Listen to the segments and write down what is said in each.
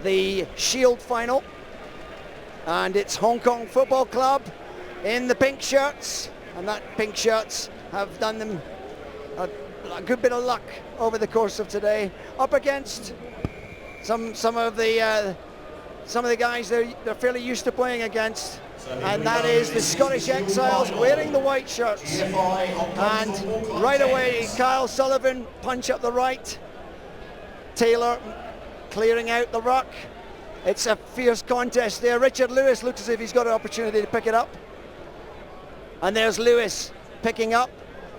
the Shield final, and it's Hong Kong Football Club in the pink shirts, and that pink shirts have done them a good bit of luck over the course of today, up against some of the guys they're fairly used to playing against, and that is the Scottish Exiles wearing the white shirts. And right away, Kyle Sullivan punch up the right, Taylor clearing out the ruck. It's a fierce contest there. Richard Lewis looks as if he's got an opportunity to pick it up, and there's Lewis picking up,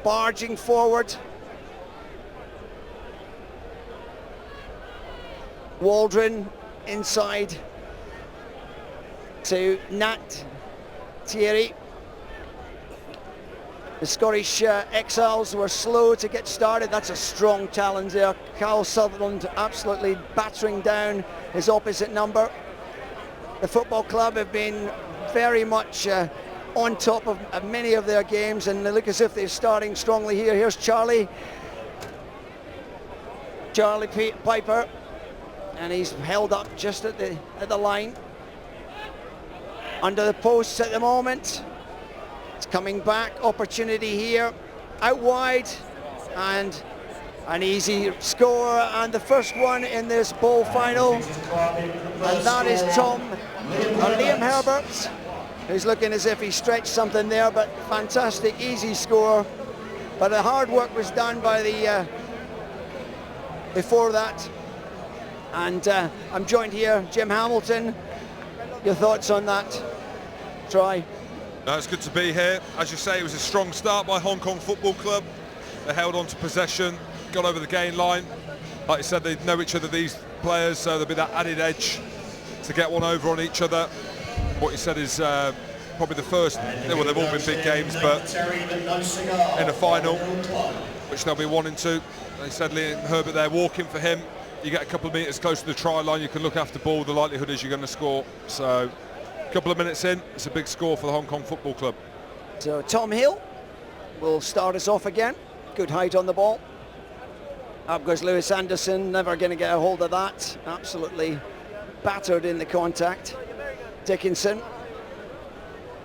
barging forward. Waldron inside to Nat Thierry. The Scottish Exiles were slow to get started. That's a strong challenge there. Kyle Sutherland absolutely battering down his opposite number. The football club have been very much on top of many of their games, and they look as if they're starting strongly here. Here's Charlie Piper, and he's held up just at the line. Under the posts at the moment. It's coming back, opportunity here, out wide, and an easy score, and the first one in this bowl final, and that is Liam Herbert, who's looking as if he stretched something there, but fantastic, easy score. But the hard work was done by the before that. And I'm joined here, Jim Hamilton. Your thoughts on that try? No, it's good to be here. As you say, it was a strong start by Hong Kong Football Club. They held on to possession, got over the gain line. Like you said, they know each other, these players, so there'll be that added edge to get one over on each other. What you said is probably the first, well, they've all been big games, but in a final, which they'll be wanting to. They said Liam Herbert there, walking for him. You get a couple of metres close to the try line, you can look after ball, the likelihood is you're going to score. So a couple of minutes in, it's a big score for the Hong Kong Football Club. So Tom Hill will start us off again. Good height on the ball. Up goes Lewis Anderson, never going to get a hold of that. Absolutely battered in the contact. Dickinson.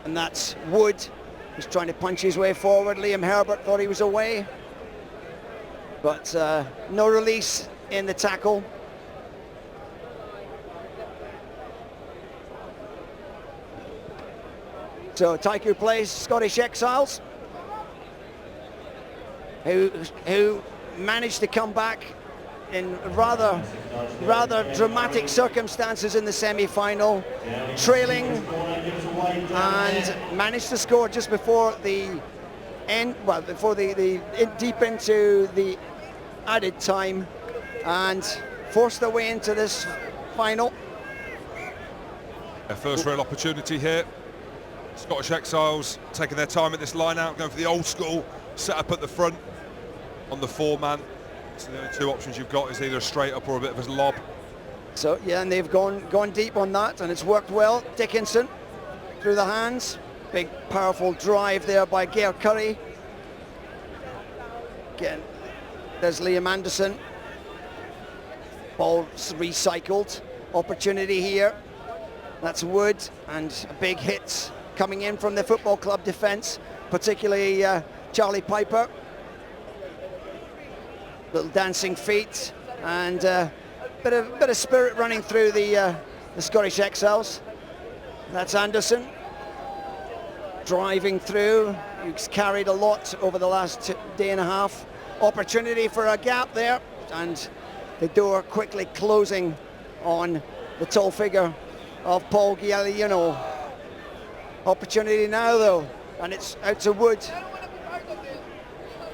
And that's Wood, who's trying to punch his way forward. Liam Herbert thought he was away, but no release in the tackle. So Taikoo plays Scottish Exiles, who managed to come back in rather dramatic circumstances in the semi-final, trailing, and managed to score just before the end, well, before deep into the added time, and forced their way into this final. Their first real opportunity here. Scottish Exiles taking their time at this line out, going for the old school set up at the front on the four-man. So the only two options you've got is either a straight up or a bit of a lob. So yeah, and they've gone deep on that, and it's worked well. Dickinson through the hands, big powerful drive there by Gare Curry. Again, there's Liam Anderson. Ball recycled. Opportunity here. That's Wood, and big hits coming in from the football club defence, particularly Charlie Piper. Little dancing feet, and bit of spirit running through the Scottish Exiles. That's Anderson driving through. He's carried a lot over the last day and a half. Opportunity for a gap there, and the door quickly closing on the tall figure of Paul Gialiano. Opportunity now though, and it's out to Wood.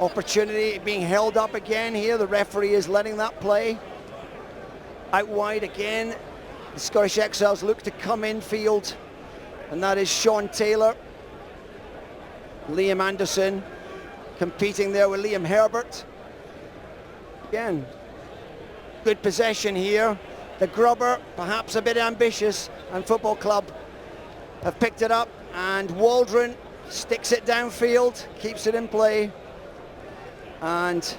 Opportunity being held up again here. The referee is letting that play. Out wide again. The Scottish Exiles look to come in field, and that is Sean Taylor. Liam Anderson competing there with Liam Herbert. Again, good possession here. The grubber, perhaps a bit ambitious, and Football Club have picked it up, and Waldron sticks it downfield, keeps it in play, and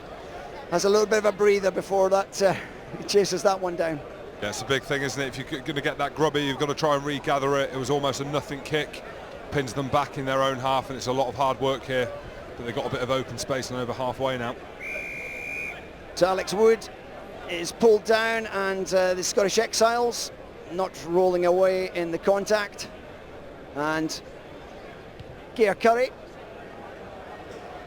has a little bit of a breather before that he chases that one down. Yeah, it's a big thing, isn't it? If you're going to get that grubby, you've got to try and regather it. It was almost a nothing kick, pins them back in their own half, and it's a lot of hard work here. But they've got a bit of open space and over halfway now. So Alex Wood is pulled down, and the Scottish Exiles not rolling away in the contact. And Gear Curry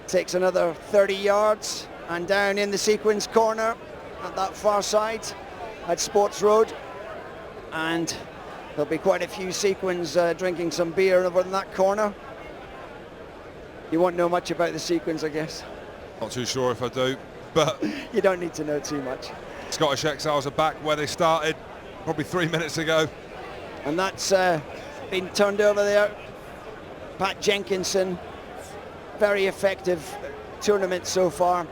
takes another 30 yards, and down in the sequence corner at that far side at Sports Road, and there'll be quite a few sequins drinking some beer over in that corner. You won't know much about the sequins, I guess. Not too sure if I do, but you don't need to know too much. Scottish Exiles are back where they started probably 3 minutes ago. And that's been turned over there. Pat Jenkinson, very effective tournament so far.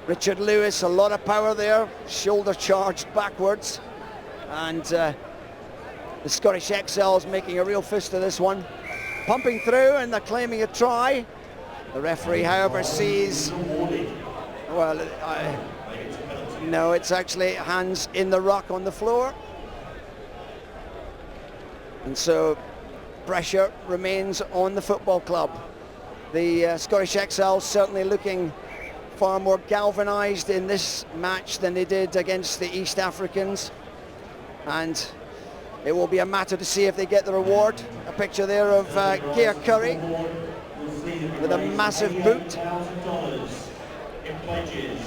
Richard Lewis, a lot of power there, shoulder charged backwards. And the Scottish Exiles making a real fist of this one. Pumping through, and they're claiming a try. The referee, however, sees, well, no, it's actually hands in the ruck on the floor. And so pressure remains on the football club. The Scottish Exiles certainly looking far more galvanised in this match than they did against the East Africans. And it will be a matter to see if they get the reward. A picture there of Gear Curry with a massive boot.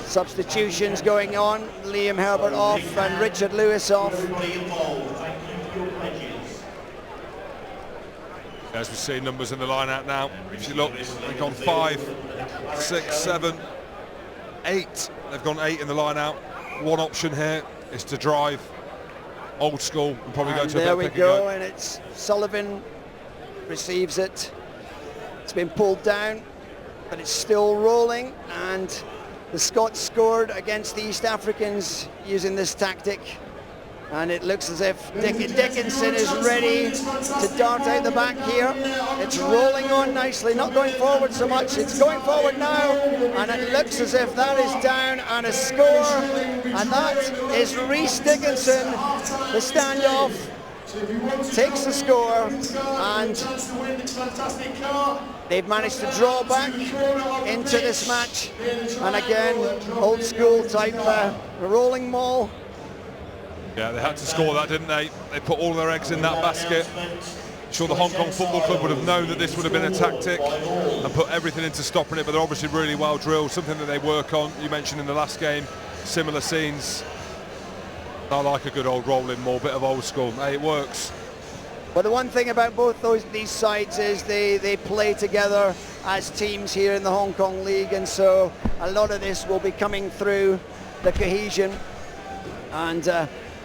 Substitutions going on. Liam Herbert off and Richard Lewis off. As we see numbers in the line out now, if you look, they've gone 5, 6, 7, 8. They've gone 8 in the line out. One option here is to drive old school and probably go to a there bit we of pick and go. And it's Sullivan receives it. It's been pulled down, but it's still rolling, and the Scots scored against the East Africans using this tactic. And it looks as if Dickinson is ready to dart out the back here. It's rolling on nicely, not going forward so much. It's going forward now, and it looks as if that is down and a score. And that is Rhys Dickinson. The standoff takes the score, and they've managed to draw back into this match. And again, old school type rolling maul. Yeah, they had to score that, didn't they? They put all their eggs in that basket. I'm sure the Hong Kong Football Club would have known that this would have been a tactic and put everything into stopping it, but they're obviously really well drilled, something that they work on. You mentioned in the last game, similar scenes. I like a good old rolling maul, bit of old school. Hey, it works. But the one thing about both these sides is they play together as teams here in the Hong Kong League, and so a lot of this will be coming through the cohesion. And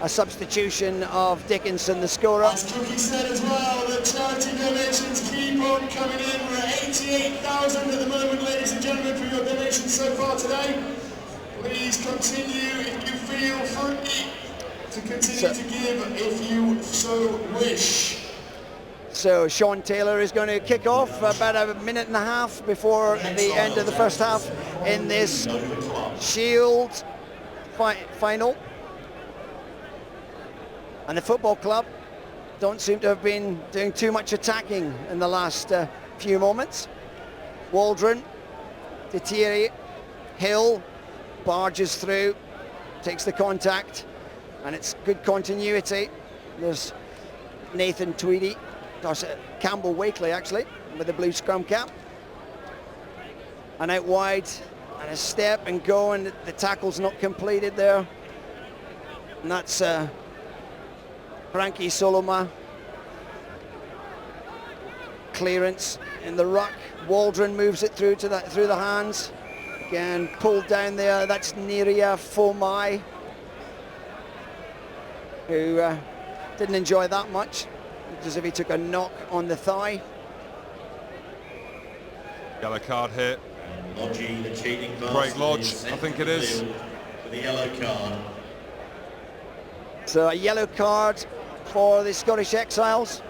a substitution of Dickinson, the scorer. As Cookie said as well, the charity donations keep on coming in. We're at 88,000 at the moment, ladies and gentlemen, for your donations so far today. Please continue if you feel free to continue to give if you so wish. So Sean Taylor is going to kick off about a minute and a half before the end of the first half in this Shield final. And the football club don't seem to have been doing too much attacking in the last few moments. Waldron, Detieri, Hill barges through, takes the contact, and it's good continuity. There's Nathan Tweedy, Campbell Wakely actually, with the blue scrum cap. And out wide, and a step and go, and the tackle's not completed there. And that's Frankie Soloma. Clearance in the ruck. Waldron moves it through through the hands. Again, pulled down there. That's Niria Fomai, who didn't enjoy that much. Looked as if he took a knock on the thigh. Yellow card here. Lodgy, the cheating Craig Lodge, I think it is. For the yellow card. So a yellow card for the Scottish Exiles,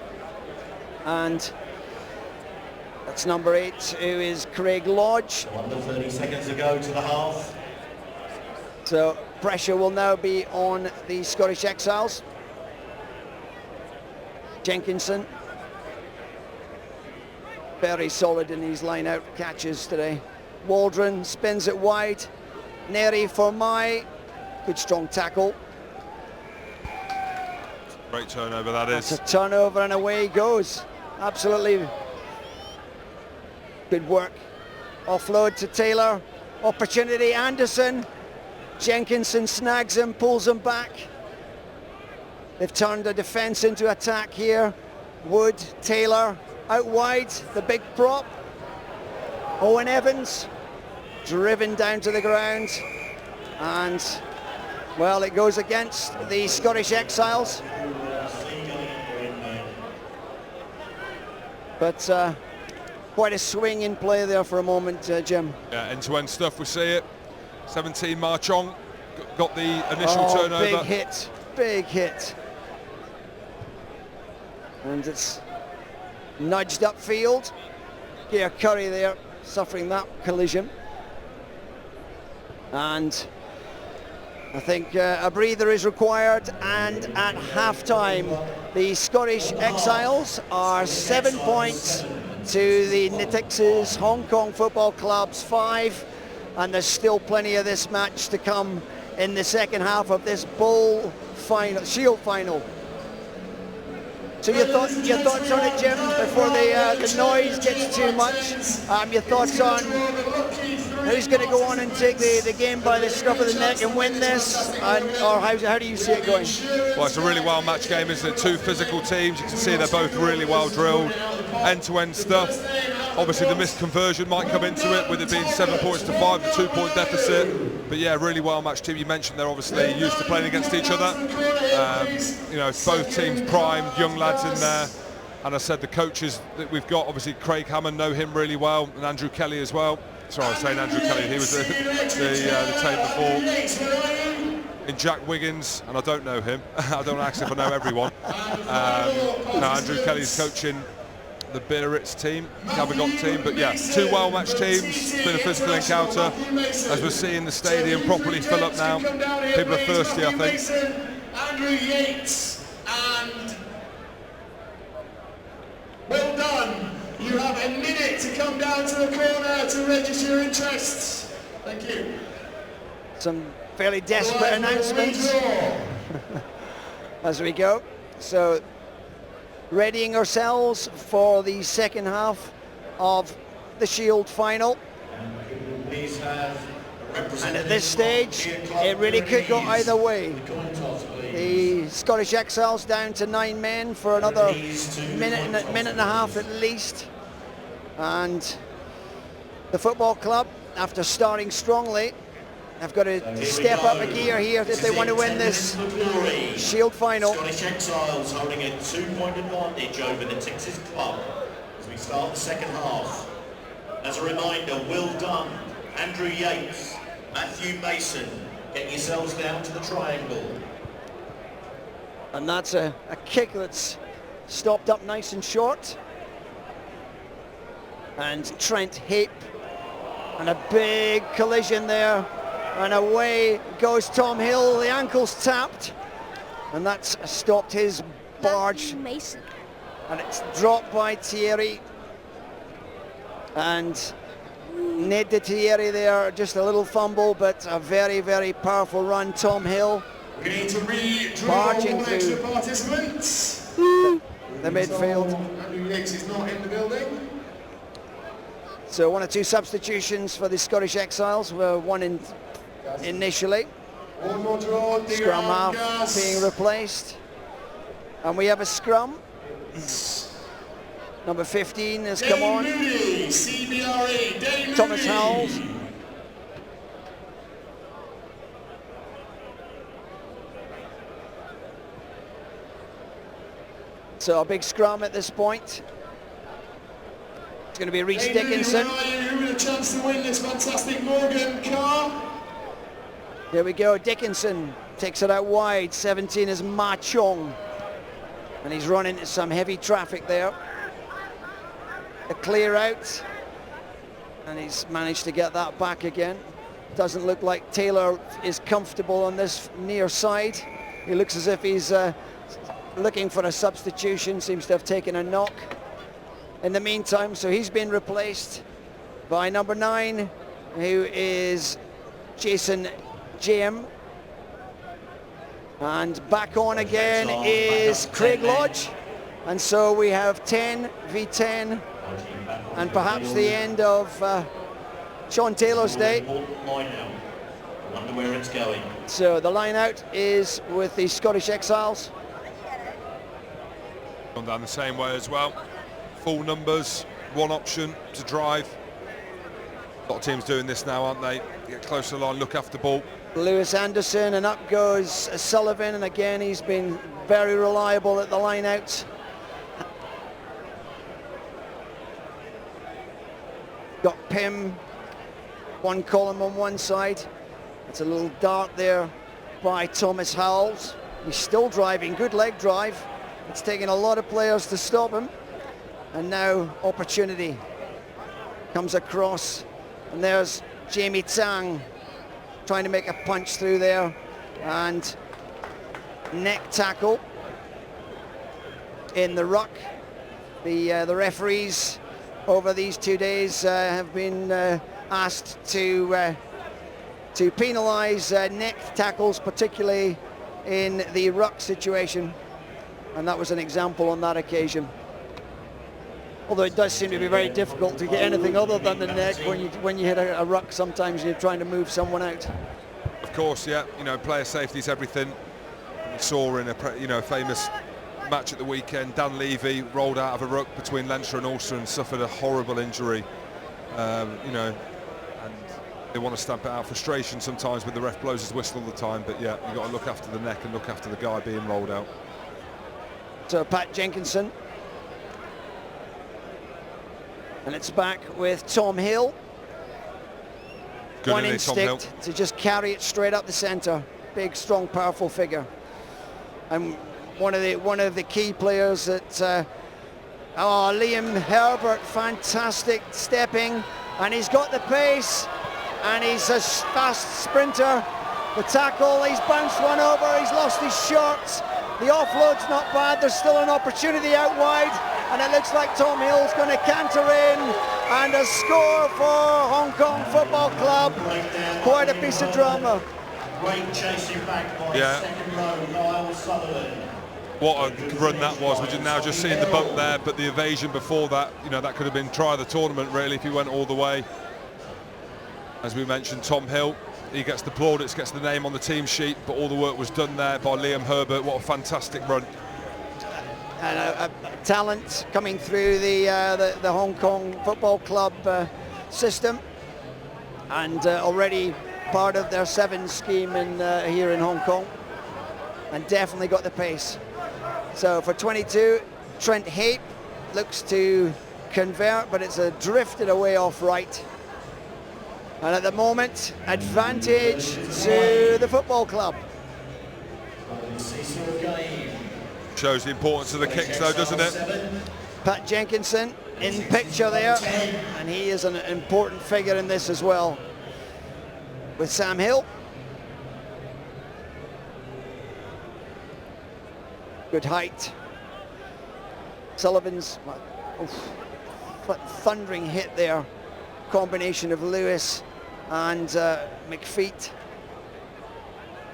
and that's number 8, who is Craig Lodge. Under 30 seconds to go to the half. So pressure will now be on the Scottish Exiles. Jenkinson, very solid in these line-out catches today. Waldron spins it wide. Neri for Mai, good strong tackle. Great turnover that is. It's a turnover and away he goes. Absolutely good work. Offload to Taylor. Opportunity, Anderson. Jenkinson snags him, pulls him back. They've turned the defence into attack here. Wood, Taylor, out wide, the big prop. Owen Evans, driven down to the ground. And, well, it goes against the Scottish Exiles. But quite a swing in play there for a moment, Jim. Yeah, end-to-end stuff, we see it. 17 march on, got the initial turnover. Big hit. And it's nudged upfield. Yeah, Curry there, suffering that collision. And I think a breather is required, and at half-time, the Scottish Exiles are 7 points to the Natixis Hong Kong Football Club's 5, and there's still plenty of this match to come in the second half of this bowl final, Shield final. So your thoughts on it, Jim, before the noise gets too much? Your thoughts on who's going to go on and take the game by the scruff of the neck and win this, or how do you see it going? Well, it's a really well matched game, isn't it? Two physical teams. You can see they're both really well drilled, end-to-end stuff. Obviously the missed conversion might come into it, with it being 7 points to 5, the 2-point deficit. But yeah, really well matched team. You mentioned they're obviously used to playing against each other. You know, it's both teams primed, young lads in there. And I said the coaches that we've got, obviously Craig Hammond, know him really well, and Andrew Kelly as well. Sorry, I was saying Andrew Kelly, he was the tape before. In Jack Wiggins, and I don't know him. I don't ask if I know everyone. No, Andrew Kelly's coaching the Biarritz team, Cabagot team, but yeah, two well-matched teams. It's been a physical encounter. As we're seeing the stadium properly fill up now, people are thirsty, I think. Andrew Yates, and well done. You have a minute to come down to the corner to register your interests. Thank you. Some fairly desperate announcements as we go. So, readying ourselves for the second half of the Shield final. And at this stage, it really could go either way. The Scottish Exiles down to 9 men for another minute and a half at least. And the football club, after starting strongly, have got to step up a gear here if they want to win this Shield final. Scottish Exiles holding a 2-point advantage over the Texas club as we start the second half. As a reminder, well done, Andrew Yates, Matthew Mason, get yourselves down to the triangle. And that's a kick that's stopped up nice and short. And Trent Hape, and a big collision there. And away goes Tom Hill, the ankle's tapped. And that's stopped his barge. Mason. And it's dropped by Thierry. And Ned de Thierry there, just a little fumble, but a very, very powerful run. Tom Hill Going to redraw barging all extra through participants. the midfield. Andrew Yates is not in the building. So 1 or 2 substitutions for the Scottish Exiles. One in initially. One more draw. Scrum half being replaced. And we have a scrum. Number 15 has come on. Moody, CBRE, Dave Thomas Moody. Howells. So a big scrum at this point. It's going to be Reece Dave Moody, Dickinson. where are you? Who with a chance to win this fantastic Morgan car? Here we go, Dickinson takes it out wide. 17 is Ma Chong. And he's run into some heavy traffic there. A clear out. And he's managed to get that back again. Doesn't look like Taylor is comfortable on this near side. He looks as if he's looking for a substitution, seems to have taken a knock in the meantime, so he's been replaced by number 9, who is Jason Jam. And back on again is Craig Lodge. And so we have 10 v 10, and perhaps the end of Sean Taylor's day. Wonder where it's going. So the line out is with the Scottish Exiles. Gone down the same way as well. Full numbers, one option to drive. A lot of teams doing this now, aren't they? Get close to the line, look after the ball. Lewis Anderson, and up goes Sullivan, and again he's been very reliable at the line out. Got Pym, one column on one side. It's a little dart there by Thomas Howells. He's still driving, good leg drive. It's taken a lot of players to stop him. And now opportunity comes across, and there's Jamie Tsang trying to make a punch through there, and neck tackle in the ruck. The referees over these 2 days have been asked to penalise neck tackles, particularly in the ruck situation, and that was an example on that occasion. Although it does seem to be very difficult to get anything other than the neck when you hit a ruck sometimes, and you're trying to move someone out. Of course, yeah. You know, player safety is everything. We saw in a famous match at the weekend, Dan Levy rolled out of a ruck between Leinster and Ulster and suffered a horrible injury. You know, and they want to stamp it out. Frustration sometimes with the ref blows his whistle all the time, but yeah, you've got to look after the neck and look after the guy being rolled out. So Pat Jenkinson. And it's back with Tom Hill. Good One instinct Tom Hill to just carry it straight up the centre. Big, strong, powerful figure. And one of the key players that Liam Herbert, fantastic stepping, and he's got the pace, and he's a fast sprinter. The tackle, he's bounced one over, he's lost his shorts. The offload's not bad, there's still an opportunity out wide, and it looks like Tom Hill's going to canter in, and a score for Hong Kong Football Club. Quite a piece of drama. Great chasing back by second row, Niall Sutherland. What a run that was. We're now just seeing the bump there, but the evasion before that, you know, that could have been try of the tournament really if he went all the way. As we mentioned, Tom Hill, he gets the plaudits, gets the name on the team sheet, but all the work was done there by Liam Herbert. What a fantastic run. And a talent coming through the Hong Kong Football Club system, and already part of their 7 scheme here in Hong Kong, and definitely got the pace. So for 22, Trent Hape looks to convert, but it's drifted away off right. And at the moment, advantage to the football club. Shows the importance of the kicks though, doesn't it? Pat Jenkinson in picture there, and he is an important figure in this as well. With Sam Hill. Good height. Sullivan's thundering hit there. Combination of Lewis and McFeet.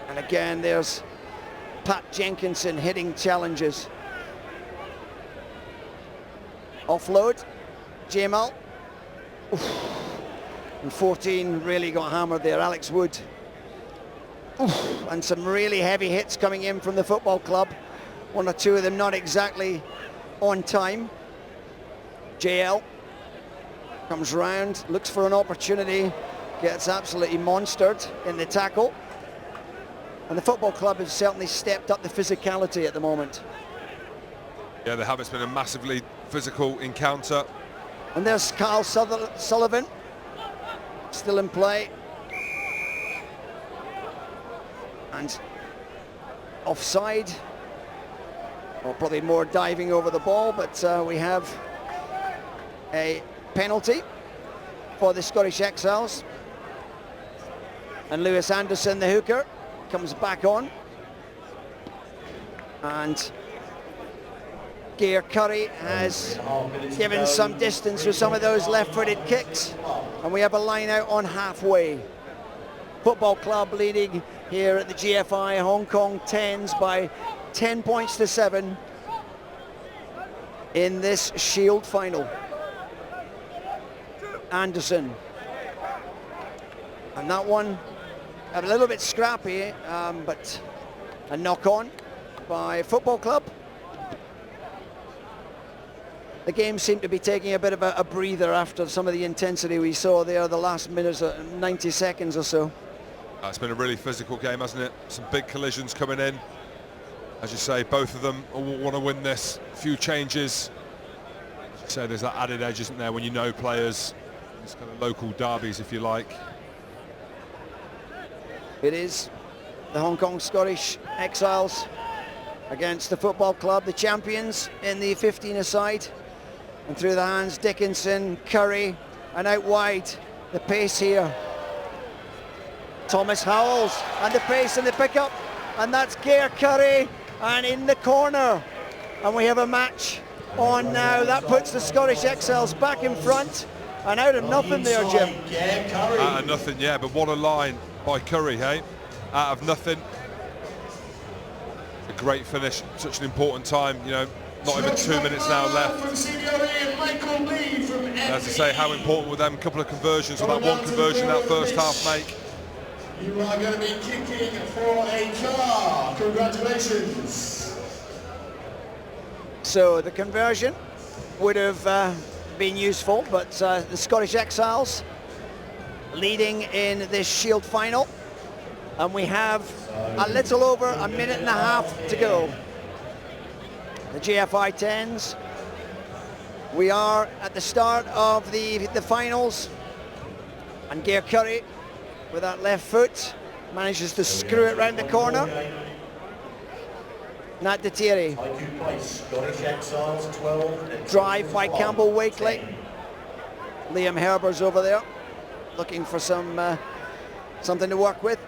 And again, there's Pat Jenkinson hitting challenges. Offload, Jamal. And 14 really got hammered there, Alex Wood. And some really heavy hits coming in from the football club. 1 or 2 of them not exactly on time. JL comes round, looks for an opportunity, gets absolutely monstered in the tackle. And the football club has certainly stepped up the physicality at the moment. Yeah, they have. It's been a massively physical encounter. And there's Carl Sullivan, still in play. And offside, or probably more diving over the ball, but we have a penalty for the Scottish Exiles. And Lewis Anderson, the hooker, comes back on. And Gear Curry has given some distance with some of those left-footed kicks. And we have a line out on halfway. Football Club leading here at the GFI Hong Kong 10s by 10 points to 7 in this Shield final. Anderson. And that one a little bit scrappy, but a knock-on by Football Club. The game seemed to be taking a bit of a breather after some of the intensity we saw there the last minutes, 90 seconds or so. It's been a really physical game, hasn't it? Some big collisions coming in. As you say, both of them want to win this. A few changes. As you say, there's that added edge, isn't there, when you know players. It's kind of local derbies, if you like. It is the Hong Kong Scottish Exiles against the Football Club, the champions in the 15-a-side. And through the hands, Dickinson, Curry, and out wide, the pace here. Thomas Howells, and the pace and the pickup, and that's Gear Curry, and in the corner. And we have a match on now. That puts the Scottish Exiles back in front, and out of nothing there, Jim. Out of nothing, yeah, but what a line by Curry, hey? Out of nothing. A great finish, such an important time, you know, not even 2 minutes now left. As I say, how important were them a couple of conversions, or that one conversion that first half make? You are going to be kicking for a car. Congratulations. So the conversion would have been useful, but the Scottish Exiles leading in this Shield final. And we have a little over a minute and a half to go. The GFI 10s. We are at the start of the finals. And Gear Curry, with that left foot, manages to screw it round the corner. Nat Detiri. Drive by Campbell Wakely. Liam Herber's over there, looking for some something to work with.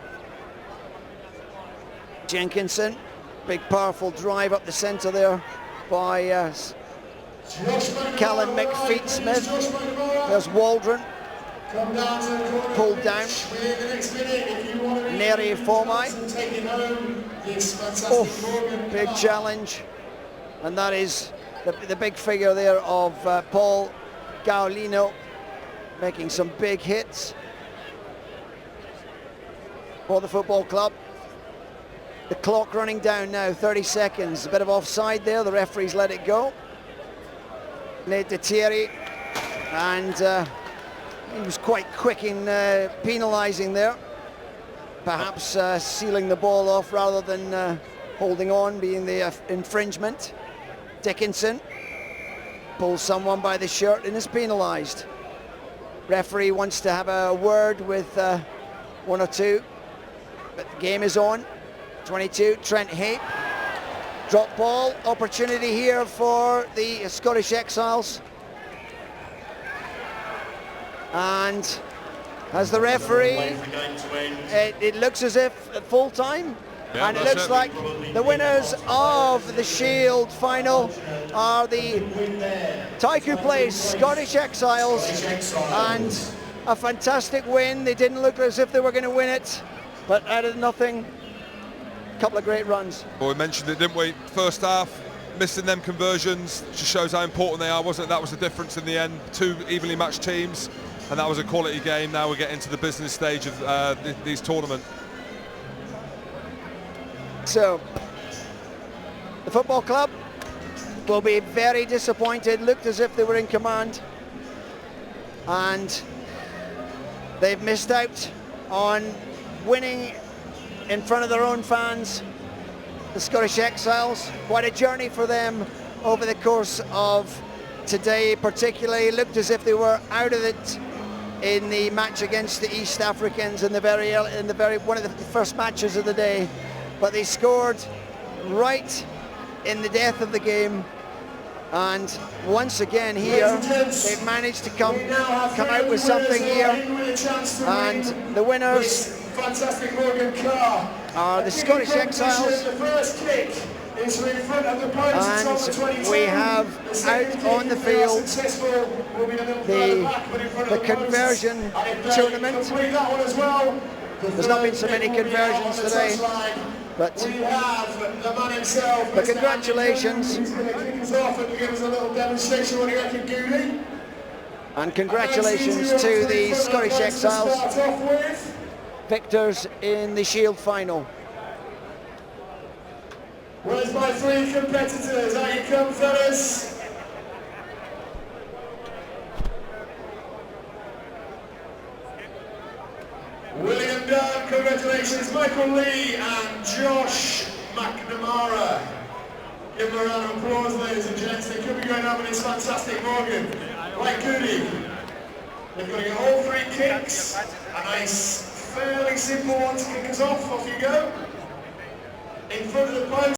Jenkinson, big powerful drive up the centre there by Callum McFeet-Smith. There's Waldron. Pulled down. Neri Fomai. Oh, big challenge. And that is the big figure there of Paul Gaolino, making some big hits for the Football Club. The clock running down now, 30 seconds. A bit of offside there, the referees let it go. Nate Detiri, and he was quite quick in penalising there. Perhaps sealing the ball off rather than holding on, being the infringement. Dickinson pulls someone by the shirt and is penalised. Referee wants to have a word with one or two, but the game is on. 22, Trent Hape. Drop ball, opportunity here for the Scottish Exiles. And as the referee, it looks as if full time. Yeah, and it looks like the winners of the Shield final are the Taikoo Place Scottish Exiles, and a fantastic win. They didn't look as if they were going to win it, but out of nothing, a couple of great runs. Well, we mentioned it, didn't we? First half, missing them conversions just shows how important they are, wasn't it? That was the difference in the end. Two evenly matched teams, and that was a quality game. Now we're getting to the business stage of these tournaments. So, the Football Club will be very disappointed. Looked as if they were in command, and they've missed out on winning in front of their own fans. The Scottish Exiles, quite a journey for them over the course of today. Particularly looked as if they were out of it in the match against the East Africans in the very one of the first matches of the day, but they scored right in the death of the game, and once again here they've managed to come out with something here, and the winners fantastic Morgan Carr. Are the Scottish Exiles. The first kick is in front of the post. And we have out on the field the conversion tournament. There's not been so many conversions today, but congratulations. He's going to kick us off and give us a little demonstration. What do you reckon, Goody? And congratulations to the Scottish Exiles, victors in the Shield final. Where's my three competitors? Out you come, fellas. William Dunn, congratulations. Michael Lee and Josh McNamara. Give them a round of applause, ladies and gents. They could be going up in this fantastic Morgan. Right, Goody. They've got to get all three kicks. A nice, fairly simple one to kick us off. Off you go. In front of the post.